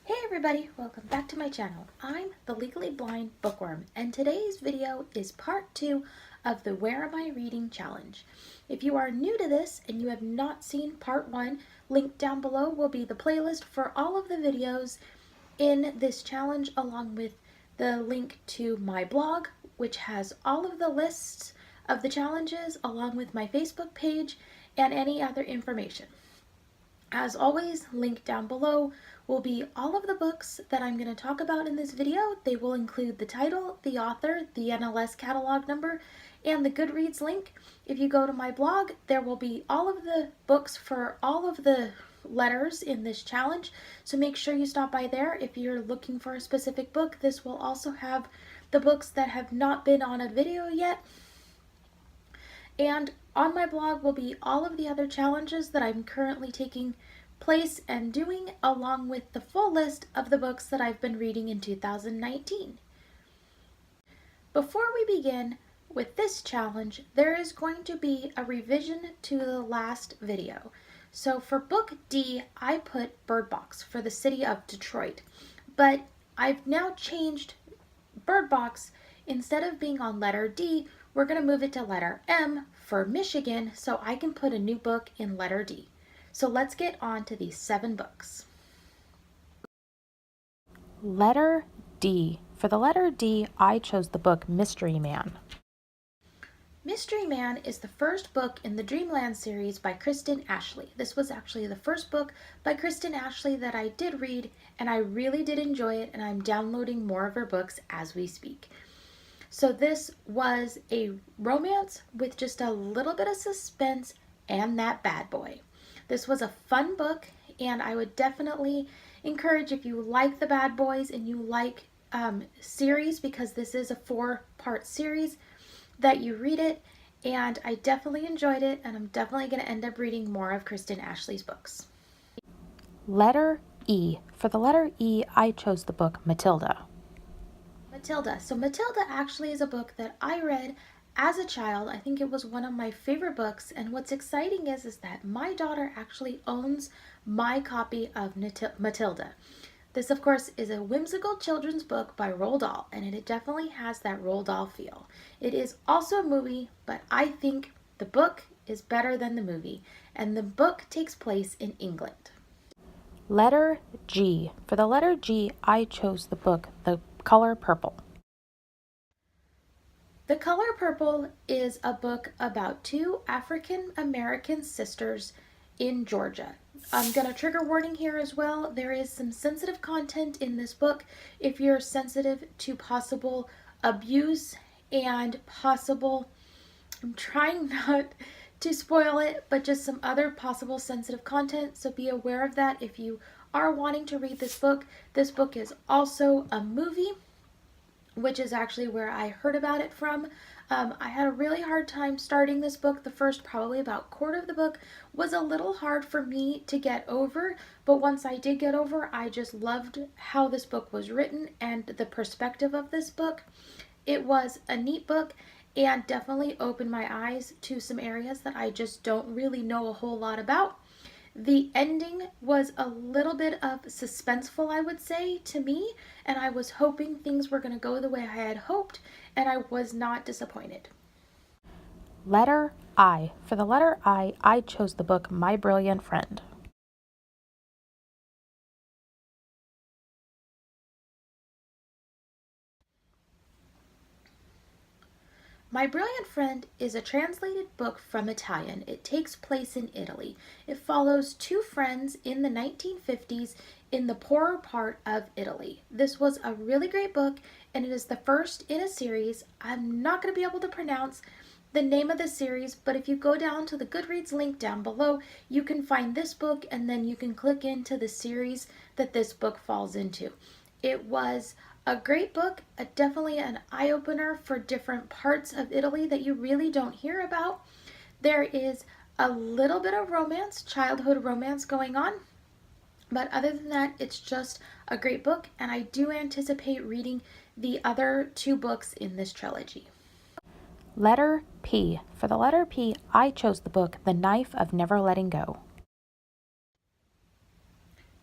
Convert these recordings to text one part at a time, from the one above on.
Hey everybody, welcome back to my channel. I'm the Legally Blind Bookworm, and today's video is part 2 of the Where Am I Reading challenge. If you are new to this and you have not seen part 1, linked down below will be the playlist for all of the videos in this challenge, along with the link to my blog, which has all of the lists of the challenges, along with my Facebook page and any other information. As always, linked down below will be all of the books that I'm going to talk about in this video. They will include the title, the author, the NLS catalog number, and the Goodreads link. If you go to my blog, there will be all of the books for all of the letters in this challenge, so make sure you stop by there if you're looking for a specific book. This will also have the books that have not been on a video yet. And on my blog will be all of the other challenges that I'm currently taking place and doing, along with the full list of the books that I've been reading in 2019. Before we begin with this challenge, there is going to be a revision to the last video. So for book D, I put Bird Box for the city of Detroit, but I've now changed Bird Box. Instead of being on letter D, we're going to move it to letter M for Michigan, so I can put a new book in letter D. So let's get on to these 7 books. Letter D. For the letter D, I chose the book Mystery Man. Mystery Man is the first book in the Dreamland series by Kristen Ashley. This was actually the first book by Kristen Ashley that I did read, and I really did enjoy it, and I'm downloading more of her books as we speak. So this was a romance with just a little bit of suspense and that bad boy. This was a fun book, and I would definitely encourage, if you like the bad boys and you like series, because this is a 4-part series, that you read it. And I definitely enjoyed it, and I'm definitely going to end up reading more of Kristen Ashley's books. Letter E. For the letter E, I chose the book Matilda. Matilda. So Matilda actually is a book that I read as a child. I think it was one of my favorite books, and what's exciting is that my daughter actually owns my copy of Matilda. This, of course, is a whimsical children's book by Roald Dahl, and it definitely has that Roald Dahl feel. It is also a movie, but I think the book is better than the movie, and the book takes place in England. Letter G. For the letter G, I chose the book The Color Purple. The Color Purple is a book about 2 African American sisters in Georgia. I'm going to trigger warning here as well. There is some sensitive content in this book. If you're sensitive to possible abuse and possible, I'm trying not to spoil it, but just some other possible sensitive content, so be aware of that if you are wanting to read this book. This book is also a movie, which is actually where I heard about it from. I had a really hard time starting this book. The first probably about quarter of the book was a little hard for me to get over, but once I did get over, I just loved how this book was written and the perspective of this book. It was a neat book and definitely opened my eyes to some areas that I just don't really know a whole lot about. The ending was a little bit of suspenseful, I would say, to me, and I was hoping things were going to go the way I had hoped, and I was not disappointed. Letter I. For the letter I chose the book My Brilliant Friend. My Brilliant Friend is a translated book from Italian. It takes place in Italy. It follows 2 friends in the 1950s in the poorer part of Italy. This was a really great book, and it is the first in a series. I'm not going to be able to pronounce the name of the series, but if you go down to the Goodreads link down below, you can find this book, and then you can click into the series that this book falls into. It was a great book, definitely an eye-opener for different parts of Italy that you really don't hear about. There is a little bit of romance, childhood romance going on, but other than that, it's just a great book, and I do anticipate reading the other 2 books in this trilogy. Letter P. For the letter P, I chose the book The Knife of Never Letting Go.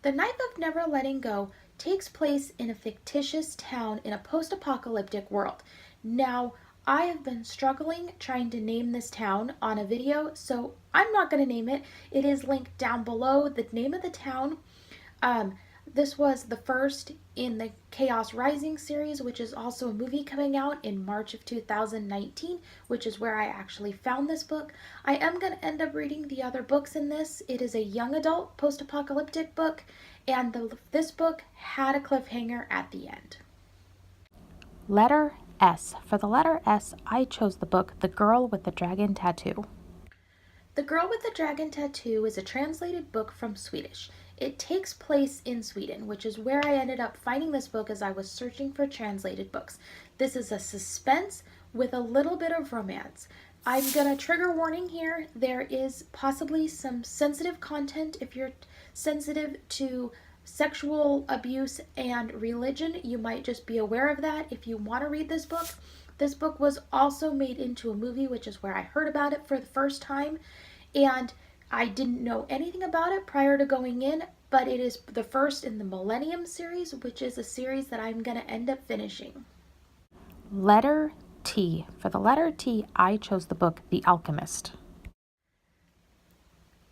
The Knife of Never Letting Go takes place in a fictitious town in a post-apocalyptic world. Now, I have been struggling trying to name this town on a video, so I'm not going to name it. It is linked down below, the name of the town. This was the first in the Chaos Rising series, which is also a movie coming out in March of 2019, which is where I actually found this book. I am going to end up reading the other books in this. It is a young adult post-apocalyptic book, and this book had a cliffhanger at the end. Letter S. For the letter S, I chose the book The Girl with the Dragon Tattoo. The Girl with the Dragon Tattoo is a translated book from Swedish. It takes place in Sweden, which is where I ended up finding this book as I was searching for translated books. This is a suspense with a little bit of romance. I'm going to trigger warning here. There is possibly some sensitive content. If you're sensitive to sexual abuse and religion, you might just be aware of that if you want to read this book. This book was also made into a movie, which is where I heard about it for the first time, and I didn't know anything about it prior to going in, but it is the first in the Millennium series, which is a series that I'm going to end up finishing. Letter T. For the letter T, I chose the book The Alchemist.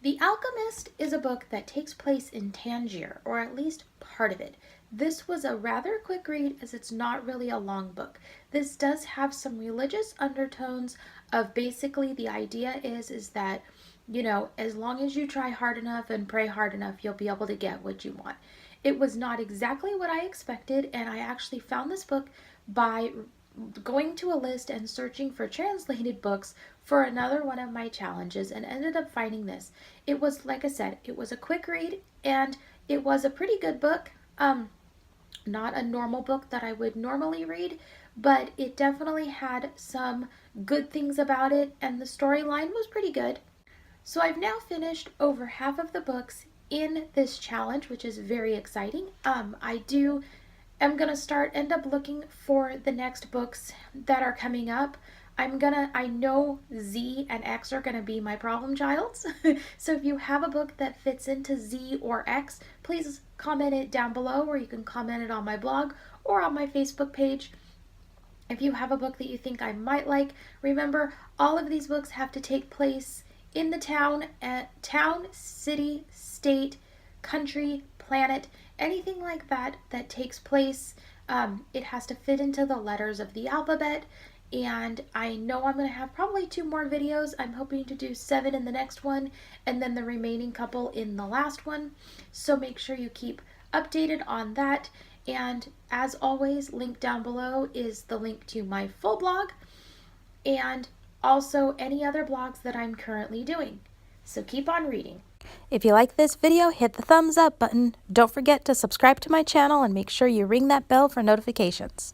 The Alchemist is a book that takes place in Tangier, or at least part of it. This was a rather quick read as it's not really a long book. This does have some religious undertones of basically the idea is that, you know, as long as you try hard enough and pray hard enough, you'll be able to get what you want. It was not exactly what I expected, and I actually found this book by going to a list and searching for translated books for another one of my challenges and ended up finding this. It was, like I said, it was a quick read and it was a pretty good book. Not a normal book that I would normally read, but it definitely had some good things about it and the storyline was pretty good. So I've now finished over half of the books in this challenge, which is very exciting. I'm gonna end up looking for the next books that are coming up. I know Z and X are gonna be my problem childs. So if you have a book that fits into Z or X, please comment it down below, or you can comment it on my blog or on my Facebook page. If you have a book that you think I might like, remember all of these books have to take place in the town, city, state, country, planet, anything like that that takes place. It has to fit into the letters of the alphabet, and I know I'm going to have probably 2 more videos. I'm hoping to do 7 in the next one and then the remaining couple in the last one, so make sure you keep updated on that. And as always, link down below is the link to my full blog and also any other blogs that I'm currently doing. So keep on reading. If you like this video, hit the thumbs up button. Don't forget to subscribe to my channel and make sure you ring that bell for notifications.